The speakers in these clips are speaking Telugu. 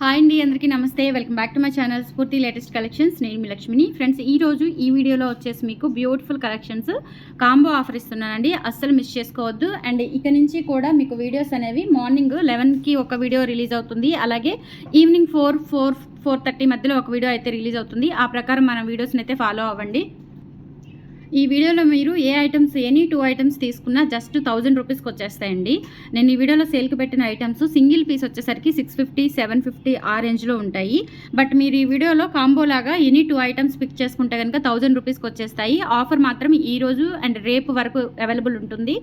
హాయ్ అండి, అందరికీ నమస్తే. Welcome back to my channel స్ఫూర్తి లేటెస్ట్ కలెక్షన్స్. నేను మీ లక్ష్మిని. ఫ్రెండ్స్, ఈరోజు ఈ వీడియోలో వచ్చేసి మీకు బ్యూటిఫుల్ కలెక్షన్స్ కాంబో ఆఫర్ ఇస్తున్నానండి. అస్సలు మిస్ చేసుకోవద్దు. అండ్ ఇక నుంచి కూడా మీకు వీడియోస్ అనేవి మార్నింగ్ 11కి ఒక వీడియో రిలీజ్ అవుతుంది. అలాగే ఈవినింగ్ 4:30 మధ్యలో ఒక వీడియో అయితే రిలీజ్ అవుతుంది. ఆ ప్రకారం మన వీడియోస్ని అయితే ఫాలో అవ్వండి. ఈ వీడియోలో మీరు ఏ ఐటమ్స్ ఎనీ 2 ఐటమ్స్ తీసుకున్నా జస్ట్ 1000 రూపీస్కి వచ్చేస్తాయండి. నేను ఈ వీడియోలో సేల్కి పెట్టిన ఐటమ్స్ సింగిల్ పీస్ వచ్చేసరికి 650, 750 ఆ రేంజ్లో ఉంటాయి. బట్ మీరు ఈ వీడియోలో కాంబో లాగా ఎనీ 2 ఐటమ్స్ పిక్ చేసుకుంటే కనుక 1000 రూపీస్కి వచ్చేస్తాయి. ఆఫర్ మాత్రం ఈ రోజు అండ్ రేపు వరకు అవైలబుల్ ఉంటుంది.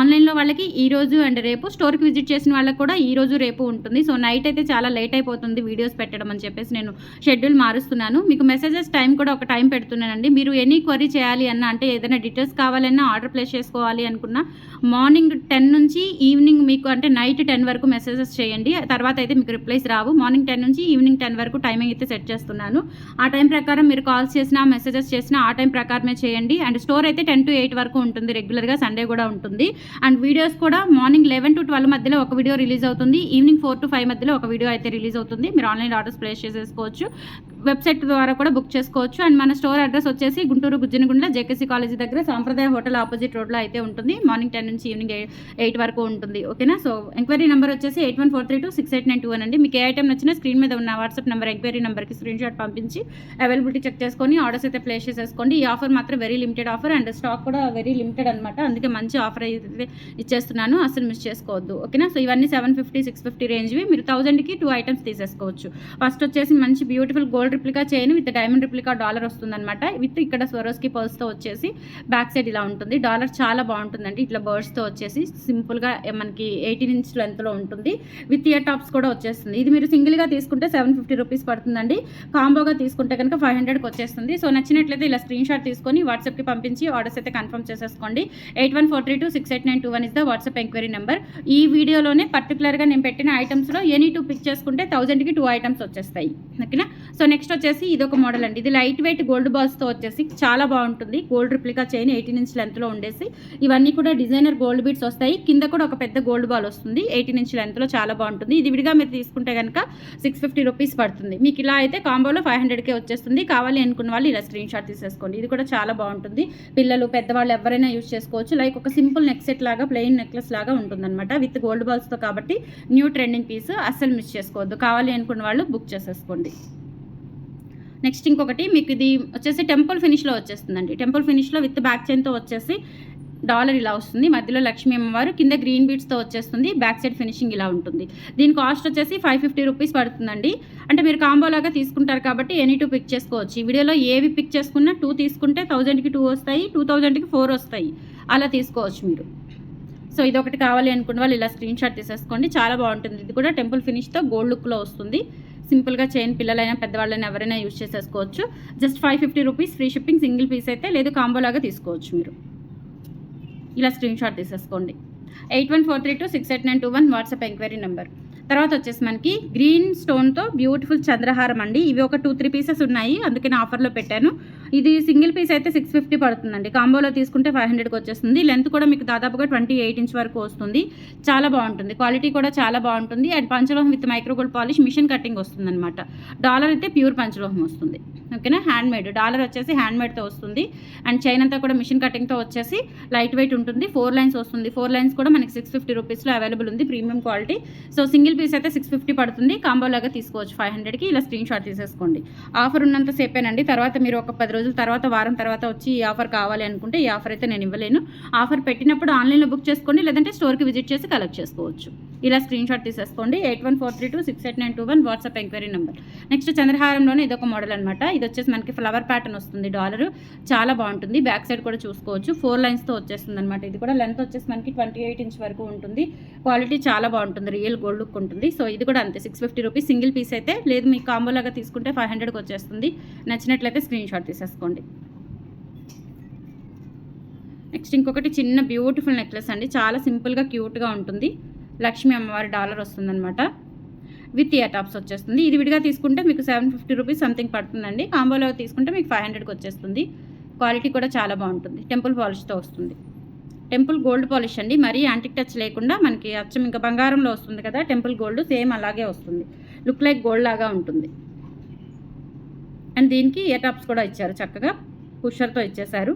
ఆన్లైన్లో వాళ్ళకి ఈ రోజు అండ్ రేపు, స్టోర్కి విజిట్ చేసిన వాళ్ళకి కూడా ఈ రోజు రేపు ఉంటుంది. సో నైట్ అయితే చాలా లేట్ అయిపోతుంది వీడియోస్ పెట్టడం అని చెప్పేసి నేను షెడ్యూల్ మారుస్తున్నాను. మీకు మెసేజెస్ టైం కూడా ఒక టైం పెడుతున్నానండి. మీరు ఎనీ క్వరీ చేయాలి అన్న, అంటే ఏదైనా డీటెయిల్స్ కావాలన్నా, ఆర్డర్ ప్లేస్ చేసుకోవాలి అనుకున్నా మార్నింగ్ 10 నుంచి ఈవినింగ్ మీకు అంటే నైట్ 10 వరకు మెసేజెస్ చేయండి. తర్వాత అయితే మీకు రిప్లైస్ రావు. మార్నింగ్ 10 నుంచి ఈవినింగ్ 10 వరకు టైమింగ్ అయితే సెట్ చేస్తున్నాను. ఆ టైం ప్రకారం మీరు కాల్స్ చేసినా, మెసేజెస్ చేసినా ఆ టైం ప్రకారమే చేయండి. అండ్ స్టోర్ అయితే 10 to 8 వరకు ఉంటుంది. రెగ్యులర్గా సండే కూడా ఉంటుంది. అండ్ వీడియోస్ కూడా మార్నింగ్ 11 to 12 మధ్యలో ఒక వీడియో రిలీజ్ అవుతుంది. ఈవినింగ్ 4 to 5 మధ్యలో ఒక వీడియో అయితే రిలీజ్ అవుతుంది. మీరు ఆన్లైన్ ఆర్డర్స్ ప్లేస్ చేసేసుకోవచ్చు. వెబ్సైట్ ద్వారా కూడా బుక్ చేసుకోవచ్చు. అండ్ మన స్టోర్ అడ్రస్ వచ్చేసి గుంటూరు గుజ్జనగుండ్ల జేకేసీ కాలేజీ దగ్గర సాంప్రదాయ హోటల్ ఆపోజిట్ రోడ్లో అయితే ఉంటుంది. మార్నింగ్ 10 నుంచి ఈవినింగ్ 8 వరకు ఉంటుంది. ఓకేనా? సో ఎంక్వైరీ నెంబర్ వచ్చేసి 8143268921 అండి. మీకు ఏ ఐటమ్ నచ్చినా స్క్రీన్ మీద ఉన్న వాట్సాప్ నెంబర్ ఎంక్వైరీ నెంబర్కి స్క్రీన్ షాట్ పంపించి అవైలబిలిటీ చెక్ చేసుకొని ఆర్డర్స్ అయితే ప్లేస్ చేసేసుకోండి. ఈ ఆఫర్ మాత్రం very limited offer and stock కూడా వెరీ లిమిటెడ్ అనమాట. అందుకే మంచి ఆఫర్ అయితే ఇచ్చేస్తున్నాను. అసలు మిస్ చేసుకోవద్దు. ఓకేనా? సో ఇవన్నీ 750, 650 రేంజ్వి. మీరు 1000కి 2 ఐటమ్స్ తీసేసుకోవచ్చు. ఫస్ట్ వచ్చేసి మంచి beautiful gold replica chain with diamond replica dollar వస్తుందన్నమాట. విత్ ఇక్కడ స్వరోస్కి పర్ల్స్తో వచ్చేసి బ్యాక్ సైడ్ ఇలా ఉంటుంది. డాలర్ చాలా బాగుంటుందండి. ఇట్లా బర్డ్స్తో వచ్చేసి సింపుల్గా మనకి 18 ఇంచ్ లెంత్లో ఉంటుంది. విత్ ఇయర్ టాప్స్ కూడా వచ్చేస్తుంది. ఇది మీరు సింగిల్గా తీసుకుంటే 750 రూపీస్ పడుతుందండి. కాంబోగా తీసుకుంటే కనుక 500కి వచ్చేస్తుంది. సో నచ్చినట్లయితే ఇలా స్క్రీన్ షాట్ తీసుకొని వాట్సాప్కి పంపించి ఆర్డర్స్ అయితే కన్ఫర్మ్ చేసేసుకోండి. 8143268921 is the WhatsApp enquiry number. ఈ వీడియోలోనే పర్టికులర్గా నేను పెట్టిన ఐటమ్స్లో ఎనీ 2 పిక్ చేసుకుంటే 1000కి 2 ఐటమ్స్ వచ్చేస్తాయి. ఓకేనా? సో నెక్స్ట్ వచ్చేసి ఇదొక మోడల్ అండి. ఇది లైట్ వెయిట్ గోల్డ్ బాల్స్తో వచ్చేసి చాలా బాగుంటుంది. గోల్డ్ రిప్లికా చైన్ 18 ఇంచ్ లెంత్లో ఉండేసి ఇవన్నీ కూడా డిజైనర్ గోల్డ్ బీడ్స్ వస్తాయి. కింద కూడా ఒక పెద్ద గోల్డ్ బాల్ వస్తుంది. 18 ఇంచ్ లెంత్లో చాలా బాగుంటుంది. ఇది విడిగా మీరు తీసుకుంటే కనుక 650 రూపీస్ పడుతుంది. మీకు ఇలా అయితే కాంబోలో 500కే వచ్చేస్తుంది. కావాలి అనుకున్న వాళ్ళు ఇలా స్క్రీన్ షాట్ తీసేసుకోండి. ఇది కూడా చాలా బాగుంటుంది. పిల్లలు, పెద్దవాళ్ళు ఎవరైనా యూజ్ చేసుకోవచ్చు. లైక్ ఒక సింపుల్ నెక్ సెట్ లాగా, ప్లెయిన్ నెక్లెస్ లాగా ఉంటుందన్నమాట. విత్ గోల్డ్ బాల్స్తో కాబట్టి న్యూ ట్రెండింగ్ పీస్. అస్సలు మిస్ చేసుకోవద్దు. కావాలి అనుకున్న వాళ్ళు బుక్ చేసేసుకోండి. నెక్స్ట్ ఇంకొకటి మీకు ఇది వచ్చేసి టెంపుల్ ఫినిష్లో వచ్చేస్తుందండి. టెంపుల్ ఫినిష్లో విత్ బ్యాక్ చైన్తో వచ్చేసి డాలర్ ఇలా వస్తుంది. మధ్యలో లక్ష్మీ అమ్మవారు, కింద గ్రీన్ బీడ్స్తో వచ్చేస్తుంది. బ్యాక్ సైడ్ ఫినిషింగ్ ఇలా ఉంటుంది. దీని కాస్ట్ వచ్చేసి 550 రూపీస్ పడుతుందండి. అంటే మీరు కాంబోలాగా తీసుకుంటారు కాబట్టి ఎనీ 2 పిక్ చేసుకోవచ్చు. ఈ వీడియోలో ఏవి పిక్ చేసుకున్నా 2 తీసుకుంటే 1000కి 2 వస్తాయి, 2000కి 4 వస్తాయి. అలా తీసుకోవచ్చు మీరు. సో ఇదొకటి కావాలి అనుకున్న వాళ్ళు ఇలా స్క్రీన్ షాట్ తీసేసుకోండి. చాలా బాగుంటుంది. ఇది కూడా టెంపుల్ ఫినిష్తో గోల్డ్ లుక్లో వస్తుంది. సింపుల్గా చైన్ పిల్లలైనా పెద్దవాళ్ళైనా ఎవరైనా యూజ్ చేసేసుకోవచ్చు. Just 550 rupees free shipping. Single piece అయితే లేదు, కాంబోలాగా తీసుకోవచ్చు మీరు. ఇలా స్క్రీన్ షాట్ తీసేసుకోండి. 8143268921 వాట్సాప్ ఎంక్వైరీ నెంబర్. తర్వాత వచ్చేసి మనకి గ్రీన్ స్టోన్తో బ్యూటిఫుల్ చంద్రహారం అండి. ఇవి ఒక 2-3 పీసెస్ ఉన్నాయి, అందుకని ఆఫర్లో పెట్టాను. ఇది సింగిల్ పీస్ అయితే 650 పడుతుందండి. కాంబోలో తీసుకుంటే 500కి వచ్చేస్తుంది. లెంత్ కూడా మీకు దాదాపుగా 28 ఇంచ్ వరకు వస్తుంది. చాలా బాగుంటుంది. క్వాలిటీ కూడా చాలా బాగుంటుంది. అండ్ పంచలోహం with micro gold polish, machine cutting వస్తుందన్నమాట. డాలర్ అయితే ప్యూర్ పంచలోహం వస్తుంది. ఓకేనా? హ్యాండ్మేడ్ డాలర్ వచ్చేసి హ్యాండ్మేడ్తో వస్తుంది. అండ్ చైన్ అంతా కూడా మిషన్ కటింగ్తో వచ్చేసి లైట్ వెయిట్ ఉంటుంది. 4 లైన్స్ వస్తుంది. 4 లైన్స్ కూడా మనకి 650 రూపీస్లో అవైలబుల్ ఉంది. Premium quality. So single piece అయితే 650 పడుతుంది. కాంబోలాగా తీసుకోవచ్చు 500కి. ఇలా స్క్రీన్ షాట్ తీసేసుకోండి. ఆఫర్ ఉన్నంత సేపేనండి. తర్వాత మీరు ఒక 10 రోజుల తర్వాత, వారం తర్వాత వచ్చి ఈ ఆఫర్ కావాలి అనుకుంటే ఈ ఆఫర్ అయితే నేను ఇవ్వలేను. ఆఫర్ పెట్టినప్పుడు ఆన్లైన్లో బుక్ చేసుకోండి, లేదంటే స్టోర్కి విజిట్ చేసి కలెక్ట్ చేసుకోవచ్చు. ఇలా స్క్రీన్ షాట్ తీసేసుకోండి. 8143268921 వాట్సాప్ ఎంక్వైరీ నెంబర్. నెక్స్ట్ చంద్రహారంలోనే ఇదొక మోడల్ అనమాట. ఇది వచ్చేసి మనకి ఫ్లవర్ ప్యాటర్న్ వస్తుంది. డాలర్ చాలా బాగుంటుంది. బ్యాక్ సైడ్ కూడా చూసుకోవచ్చు. 4 లైన్స్తో వచ్చేస్తుంది అనమాట. ఇది కూడా లెంత్ వచ్చేసి మనకి 28 ఇంచ్ వరకు ఉంటుంది. క్వాలిటీ చాలా బాగుంటుంది. రియల్ గోల్డ్ లుక్ ఉంటుంది. సో ఇది కూడా అంతే 650 రూపీస్. సింగిల్ పీస్ అయితే లేదు, మీకు కాంబోలాగా తీసుకుంటే 500కి వచ్చేస్తుంది. నచ్చినట్లయితే స్క్రీన్ షాట్ తీసేసుకోండి. నెక్స్ట్ ఇంకొకటి చిన్న బ్యూటిఫుల్ నెక్లెస్ అండి. చాలా సింపుల్గా క్యూట్గా ఉంటుంది. లక్ష్మీ అమ్మవారి డాలర్ వస్తుందన్నమాట. విత్ ఇయర్ టాప్స్ వచ్చేస్తుంది. ఇది విడిగా తీసుకుంటే మీకు 750 రూపీస్ సంథింగ్ పడుతుందండి. కాంబోలో తీసుకుంటే మీకు 500కి వచ్చేస్తుంది. క్వాలిటీ కూడా చాలా బాగుంటుంది. టెంపుల్ పాలిష్తో వస్తుంది. టెంపుల్ గోల్డ్ పాలిష్ అండి. మరీ యాంటిక్ టచ్ లేకుండా మనకి అచ్చం ఇంకా బంగారంలో వస్తుంది కదా టెంపుల్ గోల్డ్, సేమ్ అలాగే వస్తుంది. లుక్ లైక్ గోల్డ్ లాగా ఉంటుంది. అండ్ దీనికి ఇయర్ టాప్స్ కూడా ఇచ్చారు, చక్కగా పుషర్తో ఇచ్చేసారు.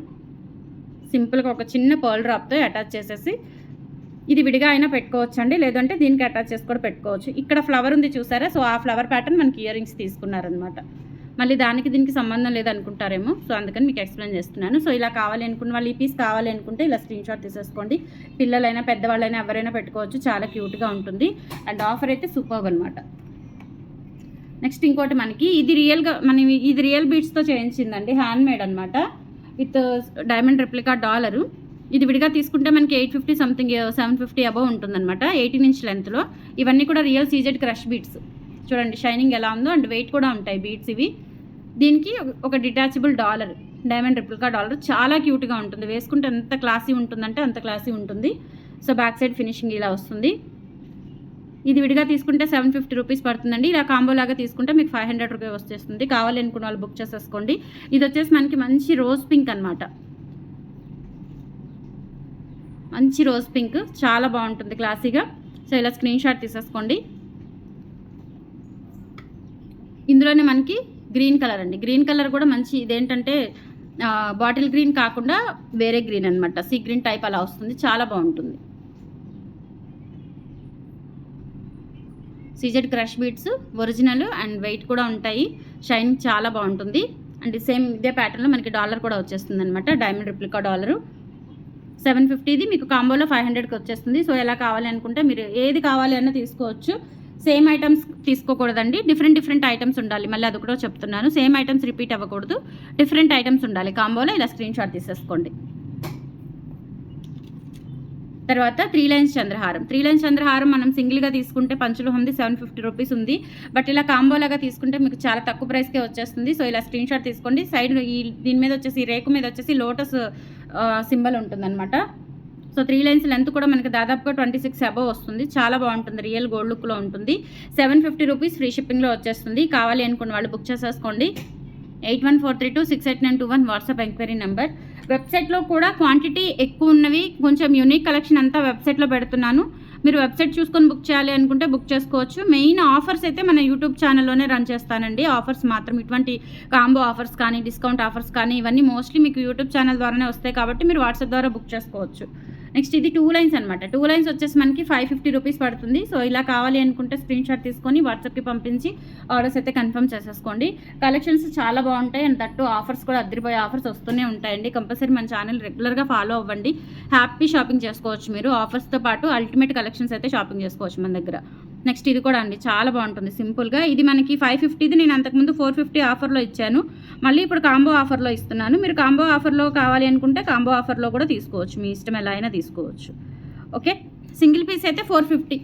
సింపుల్గా ఒక చిన్న పర్ల్ డ్రాప్తో అటాచ్ చేసేసి ఇది విడిగా అయినా పెట్టుకోవచ్చు అండి, లేదంటే దీనికి అటాచ్ చేసి కూడా పెట్టుకోవచ్చు. ఇక్కడ ఫ్లవర్ ఉంది చూసారా, సో ఆ ఫ్లవర్ ప్యాటర్న్ మనకి ఇయర్ రింగ్స్ తీసుకున్నారనమాట. మళ్ళీ దానికి దీనికి సంబంధం లేదనుకుంటారేమో, సో అందుకని మీకు ఎక్స్ప్లెయిన్ చేస్తున్నాను. సో ఇలా కావాలి అనుకున్న వాళ్ళు, ఈ పీస్ కావాలి అనుకుంటే ఇలా స్క్రీన్ షాట్ తీసేసుకోండి. పిల్లలైనా పెద్దవాళ్ళైనా ఎవరైనా పెట్టుకోవచ్చు, చాలా క్యూట్గా ఉంటుంది. అండ్ ఆఫర్ అయితే సూపర్బ్ అనమాట. నెక్స్ట్ ఇంకోటి మనకి ఇది రియల్ బీడ్స్తో చేయించిందండి, హ్యాండ్ మేడ్ అనమాట, విత్ డైమండ్ రెప్లికా డాలరు. ఇది విడిగా తీసుకుంటే మనకి 850 సంథింగ్ 750 అబవ్ ఉంటుందన్నమాట, 18 ఇంచ్ లెంత్లో. ఇవన్నీ కూడా రియల్ సీజెడ్ క్రష్ బీడ్స్. చూడండి షైనింగ్ ఎలా ఉందో, అండ్ వెయిట్ కూడా ఉంటాయి బీడ్స్ ఇవి. దీనికి ఒక detachable dollar, diamond replica dollar, చాలా క్యూట్గా ఉంటుంది. వేసుకుంటే ఎంత క్లాసీ ఉంటుందంటే అంత క్లాసీ ఉంటుంది. సో బ్యాక్ సైడ్ ఫినిషింగ్ ఇలా వస్తుంది. ఇది విడిగా తీసుకుంటే 750 రూపీస్ పడుతుందండి. ఇలా కాంబో లాగా తీసుకుంటే మీకు 500 రూపీస్ వచ్చేస్తుంది. కావాలి అనుకున్న వాళ్ళు బుక్ చేసేసుకోండి. ఇది వచ్చేసి మనకి మంచి రోజ్ పింక్ అనమాట, మంచి రోజ్ పింక్, చాలా బాగుంటుంది క్లాసీగా. సో ఇలా స్క్రీన్ షాట్ తీసేసుకోండి. ఇందులోనే మనకి గ్రీన్ కలర్ అండి, గ్రీన్ కలర్ కూడా మంచి, ఇదేంటంటే బాటిల్ గ్రీన్ కాకుండా వేరే గ్రీన్ అనమాట, సీ గ్రీన్ టైప్ అలా వస్తుంది, చాలా బాగుంటుంది. CZ crush beads original, and weight కూడా ఉంటాయి, షైనింగ్ చాలా బాగుంటుంది. అండ్ సేమ్ ఇదే ప్యాటర్న్లో మనకి డాలర్ కూడా వచ్చేస్తుంది అనమాట, డైమండ్ రిప్లికా డాలరు. 750ది మీకు కాంబోలో 500కి వచ్చేస్తుంది. సో ఎలా కావాలి అనుకుంటే మీరు ఏది కావాలి అన్న తీసుకోవచ్చు. సేమ్ ఐటమ్స్ తీసుకోకూడదండి, డిఫరెంట్ ఐటమ్స్ ఉండాలి. మళ్ళీ అది కూడా చెప్తున్నాను, సేమ్ ఐటమ్స్ రిపీట్ అవ్వకూడదు, డిఫరెంట్ ఐటమ్స్ ఉండాలి కాంబోలో. ఇలా స్క్రీన్ షాట్ తీసేసుకోండి. తర్వాత 3 లైన్స్ చంద్రహారం. 3 లైన్స్ చంద్రహారం మనం సింగిల్గా తీసుకుంటే పంచలోహంది 750 రూపీస్ ఉంది. బట్ ఇలా కాంబోలాగా తీసుకుంటే మీకు చాలా తక్కువ ప్రైస్కే వచ్చేస్తుంది. సో ఇలా స్క్రీన్ షాట్ తీసుకోండి. సైడ్ దీని మీద వచ్చేసి, రేకు మీద వచ్చేసి లోటస్ సింబల్ ఉంటుందన్నమాట. సో 3 లైన్స్ లెంత్ కూడా మనకి దాదాపుగా 26 అబవ్ వస్తుంది, చాలా బాగుంటుంది, రియల్ గోల్డ్ లుక్లో ఉంటుంది. 750 రూపీస్ ఫ్రీ షిప్పింగ్లో వచ్చేస్తుంది. కావాలి అనుకున్న వాళ్ళు బుక్ చేసేసుకోండి. 8143268921 వాట్సాప్ ఎంక్వైరీ నెంబర్. వెబ్సైట్లో కూడా క్వాంటిటీ ఎక్కువ ఉన్నవి, కొంచెం యూనిక్ కలెక్షన్ అంతా వెబ్సైట్లో పెడుతున్నాను. మీరు వెబ్సైట్ చూసుకొని బుక్ చేయాలి అనుకుంటే బుక్ చేసుకోవచ్చు. మెయిన్ ఆఫర్స్ అయితే మన యూట్యూబ్ ఛానల్లోనే రన్ చేస్తానండి. ఆఫర్స్ మాత్రం ఇటువంటి కాంబో ఆఫర్స్ కానీ, డిస్కౌంట్ ఆఫర్స్ కానీ, ఇవన్నీ మోస్ట్లీ మీకు యూట్యూబ్ ఛానల్ ద్వారానే వస్తాయి కాబట్టి మీరు వాట్సాప్ ద్వారా బుక్ చేసుకోవచ్చు. నెక్స్ట్ ఇది 2 లైన్స్ అనమాట. 2 లైన్స్ వచ్చేసి మనకి 550 రూపీస్ పడుతుంది. సో ఇలా కావాలి అనుకుంటే స్క్రీన్ షాట్ తీసుకొని వాట్సాప్కి పంపించి ఆర్డర్స్ అయితే కన్ఫర్మ్ చేసేసుకోండి. కలెక్షన్స్ చాలా బాగుంటాయి, అండ్ దట్టు ఆఫర్స్ కూడా అదిరిపోయే ఆఫర్స్ వస్తూనే ఉంటాయండి. కంపల్సరీ మన ఛానల్ రెగ్యులర్గా ఫాలో అవ్వండి. హ్యాపీ షాపింగ్ చేసుకోవచ్చు మీరు. ఆఫర్స్తో పాటు అల్టిమేట్ కలెక్షన్స్ అయితే షాపింగ్ చేసుకోవచ్చు మన దగ్గర. నెక్స్ట్ ఇది కూడా అండి, చాలా బాగుంటుంది సింపుల్గా. ఇది మనకి 550ది నేను అంతకుముందు 450 ఆఫర్లో ఇచ్చాను, మళ్ళీ ఇప్పుడు కాంబో ఆఫర్లో ఇస్తున్నాను. మీరు కాంబో ఆఫర్లో కావాలి అనుకుంటే కాంబో ఆఫర్లో కూడా తీసుకోవచ్చు, మీ ఇష్టం ఎలా అయినా తీసుకోవచ్చు. ఓకే, సింగిల్ పీస్ అయితే 450.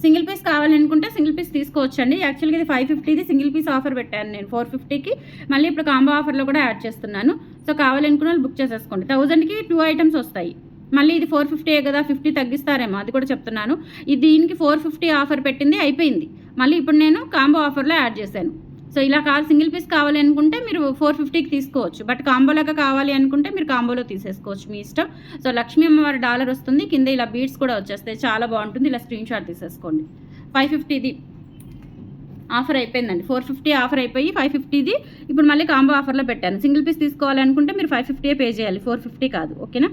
సింగిల్ పీస్ కావాలనుకుంటే సింగిల్ పీస్ తీసుకోవచ్చు అండి. యాక్చువల్గా ఇది 550ది సింగిల్ పీస్ ఆఫర్ పెట్టాను నేను 450కి, మళ్ళీ ఇప్పుడు కాంబో ఆఫర్లో కూడా యాడ్ చేస్తున్నాను. సో కావాలనుకున్న వాళ్ళు బుక్ చేసేసుకోండి. 1000కి 2 ఐటమ్స్ వస్తాయి. మళ్ళీ ఇది 450 కదా, 50 తగ్గిస్తారేమో, అది కూడా చెప్తున్నాను. ఇది దీనికి 450 ఆఫర్ పెట్టింది అయిపోయింది, మళ్ళీ ఇప్పుడు నేను కాంబో ఆఫర్లో యాడ్ చేశాను. సో ఇలా సింగిల్ పీస్ కావాలి అనుకుంటే మీరు 450కి తీసుకోవచ్చు, బట్ కాంబోలాగా కావాలి అనుకుంటే మీరు కాంబోలో తీసేసుకోవచ్చు, మీ ఇష్టం. సో లక్ష్మీ అమ్మవారి డాలర్ వస్తుంది, కింద ఇలా బీడ్స్ కూడా వచ్చేస్తాయి, చాలా బాగుంటుంది. ఇలా స్క్రీన్ షాట్ తీసేసుకోండి. 550ది ఆఫర్ అయిపోయిందండి, 450 ఆఫర్ అయిపోయి 550ది ఇప్పుడు మళ్ళీ కాంబో ఆఫర్లో పెట్టాను. సింగిల్ పీస్ తీసుకోవాలనుకుంటే మీరు 550 పే చేయాలి, 450 కాదు. ఓకేనా.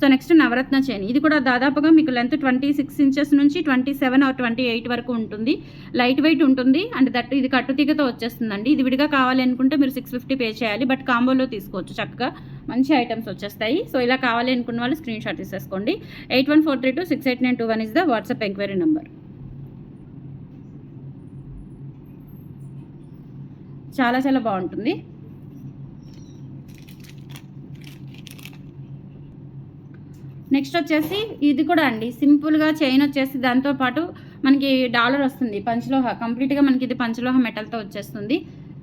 సో నెక్స్ట్ నవరత్న చైన్. ఇది కూడా దాదాపుగా మీకు లెంత్ 26 ఇంచెస్ నుంచి 27 ఆర్ 28 వరకు ఉంటుంది. లైట్ వెయిట్ ఉంటుంది, అండ్ దట్ ఇది కట్టుతీగతో వచ్చేస్తుందండి. ఇది విడిగా కావాలి అనుకుంటే మీరు 650 పే చేయాలి, బట్ కాంబోలో తీసుకోవచ్చు, చక్కగా మంచి ఐటమ్స్ వచ్చేస్తాయి. సో ఇలా కావాలి అనుకున్న వాళ్ళు స్క్రీన్ షాట్ తీసేసుకోండి. 8143268921 is the WhatsApp enquiry number. చాలా చాలా బాగుంటుంది. నెక్స్ట్ వచ్చేసి ఇది కూడా అండి, సింపుల్గా చైన్ వచ్చేసి దాంతోపాటు మనకి డాలర్ వస్తుంది, పంచలోహ, కంప్లీట్గా మనకి ఇది పంచలోహ మెటల్తో వచ్చేస్తుంది.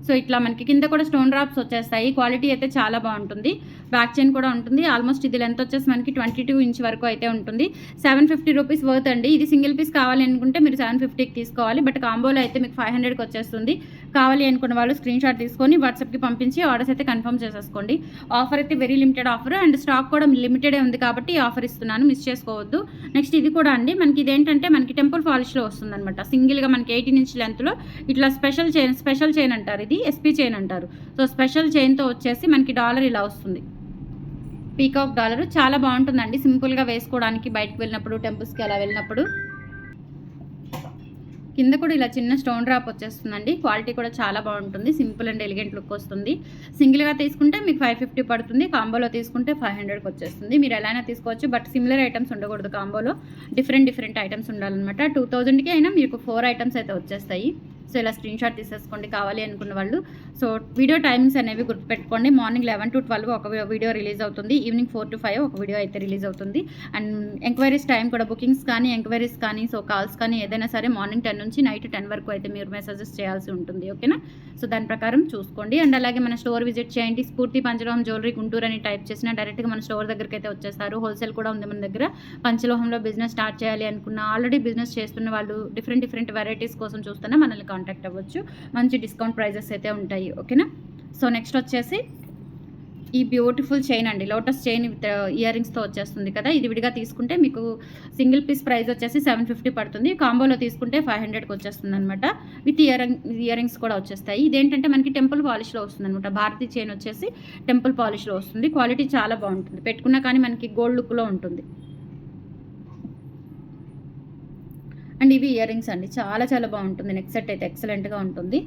సో ఇట్లా మనకి కింద కూడా స్టోన్ డ్రాప్స్ వచ్చేస్తాయి. క్వాలిటీ అయితే చాలా బాగుంటుంది. బ్యాక్ చైన్ కూడా ఉంటుంది. ఆల్మోస్ట్ ఇది లెంత్ వచ్చేసి మనకి 22 ఇంచ్ వరకు అయితే ఉంటుంది. 750 రూపీస్ వర్త్ అండి. ఇది సింగిల్ పీస్ కావాలి అనుకుంటే మీరు 750కి తీసుకోవాలి. బట్ కాంబోలో అయితే మీకు 500కి వచ్చేస్తుంది. కావాలి అనుకున్న వాళ్ళు స్క్రీన్ షాట్ తీసుకొని వాట్సాప్కి పంపించి ఆర్డర్స్ అయితే కన్ఫర్మ్ చేసేసుకోండి. ఆఫర్ అయితే very limited offer and stock కూడా లిమిటెడే ఉంది కాబట్టి ఈ ఆఫర్ ఇస్తున్నాను, మిస్ చేసుకోవద్దు. నెక్స్ట్ ఇది కూడా అండి మనకి ఇదేంటంటే మనకి టెంపుల్ పాలిష్లో వస్తుంది అనమాట. సింగిల్గా మనకి 18 ఇంచ్ లెంత్లో ఇట్లా స్పెషల్ చైన్ అంటారు. ఇది ఎస్పీ చైన్ అంటారు. సో స్పెషల్ చైన్తో వచ్చేసి మనకి డాలర్ ఇలా వస్తుంది. పీకాక్ డాలర్ చాలా బాగుంటుందండి. సింపుల్గా వేసుకోవడానికి బయటకు వెళ్ళినప్పుడు, టెంపుల్స్కి అలా వెళ్ళినప్పుడు. కింద కూడా ఇలా చిన్న స్టోన్ డ్రాప్ వచ్చేస్తుందండి. క్వాలిటీ కూడా చాలా బాగుంటుంది. సింపుల్ అండ్ ఎలిగెంట్ లుక్ వస్తుంది. సింగిల్గా తీసుకుంటే మీకు 550 పడుతుంది. కాంబోలో తీసుకుంటే 500కి వచ్చేస్తుంది. మీరు ఎలా అయినా తీసుకోవచ్చు. బట్ సిమిలర్ ఐటమ్స్ ఉండకూడదు కాంబోలో. డిఫరెంట్ ఐటమ్స్ ఉండాలన్నమాట. 2000కి అయినా మీకు 4 ఐటమ్స్ అయితే వచ్చేస్తాయి. సో ఇలా స్క్రీన్ షాట్ తీసేసుకోండి కావాలి అనుకున్న వాళ్ళు. సో వీడియో టైమింగ్స్ అనేవి గుర్తుపెట్టుకోండి. మార్నింగ్ 11 to 12 ఒక వీడియో రిలీజ్ అవుతుంది. ఈవినింగ్ 4 to 5 ఒక వీడియో అయితే రిలీజ్ అవుతుంది. అండ్ ఎంక్వైరీస్ టైం కూడా బుకింగ్స్ కానీ, ఎంక్వైరీస్ కానీ, సో కాల్స్ కానీ ఏదైనా సరే మార్నింగ్ 10 నుంచి నైట్ 10 వరకు అయితే మీరు మెసేజెస్ చేయాల్సి ఉంటుంది. ఓకేనా? సో దాని ప్రకారం చూసుకోండి. అండ్ అలాగే మన స్టోర్ విజిట్ చేయండి. స్ఫూర్తి పంచలోహం జ్యువెలరీ గుంటూరు అని టైప్ చేసినా డైరెక్ట్గా మన స్టోర్ దగ్గరికి అయితే వచ్చేస్తారు. హోల్సేల్ కూడా ఉంది మన దగ్గర. పంచలోహంలో బిజినెస్ స్టార్ట్ చేయాలి అనుకున్న, ఆల్రెడీ బిజినెస్ చేస్తున్న వాళ్ళు, డిఫరెంట్ వెరైటీస్ కోసం చూస్తున్నా మనల్ని కాంటాక్ట్ అవ్వచ్చు. మంచి డిస్కౌంట్ ప్రైజెస్ అయితే ఉంటాయి. ఓకేనా? సో నెక్స్ట్ వచ్చేసి ఈ బ్యూటిఫుల్ చైన్ అండి. లోటస్ చైన్ విత్ ఇయర్ రింగ్స్తో వచ్చేస్తుంది కదా. ఇది విడిగా తీసుకుంటే మీకు సింగిల్ పీస్ ప్రైస్ వచ్చేసి 750 పడుతుంది. కాంబోలో తీసుకుంటే 500కి వచ్చేస్తుంది అనమాట. విత్ ఇయర్ రింగ్స్ కూడా వచ్చేస్తాయి. ఇదేంటంటే మనకి టెంపుల్ పాలిష్లో వస్తుంది అనమాట. భారతీ చైన్ వచ్చేసి టెంపుల్ పాలిష్లో వస్తుంది. క్వాలిటీ చాలా బాగుంటుంది. పెట్టుకున్నా కానీ మనకి గోల్డ్ లుక్లో ఉంటుంది. అండ్ ఇవి ఇయర్ రింగ్స్ అండి. చాలా బాగుంటుంది. నెక్స్ట్ సెట్ అయితే ఎక్సలెంట్గా ఉంటుంది.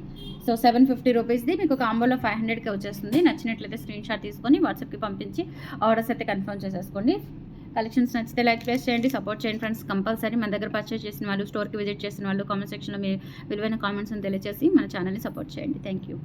సో 750 రూపీస్ది మీకు కాంబోలో 500కి వచ్చేస్తుంది. నచ్చినట్లయితే స్క్రీన్ షాట్ తీసుకొని వాట్సాప్కి పంపించి ఆర్డర్స్ అయితే కన్ఫర్మ్ చేసేసుకోండి. కలెక్షన్స్ నచ్చితే లైక్ ప్లేస్ చేయండి, సపోర్ట్ చేయండి ఫ్రెండ్స్. కంపల్సరీ మన దగ్గర పర్చేస్ చేసిన వాళ్ళు, స్టోర్కి విజిట్ చేసిన వాళ్ళు కామెంట్ సెక్షన్లో మీ విలువైన కామెంట్స్ని తెలియజేసి మన ఛానల్ని సపోర్ట్ చేయండి. Thank you.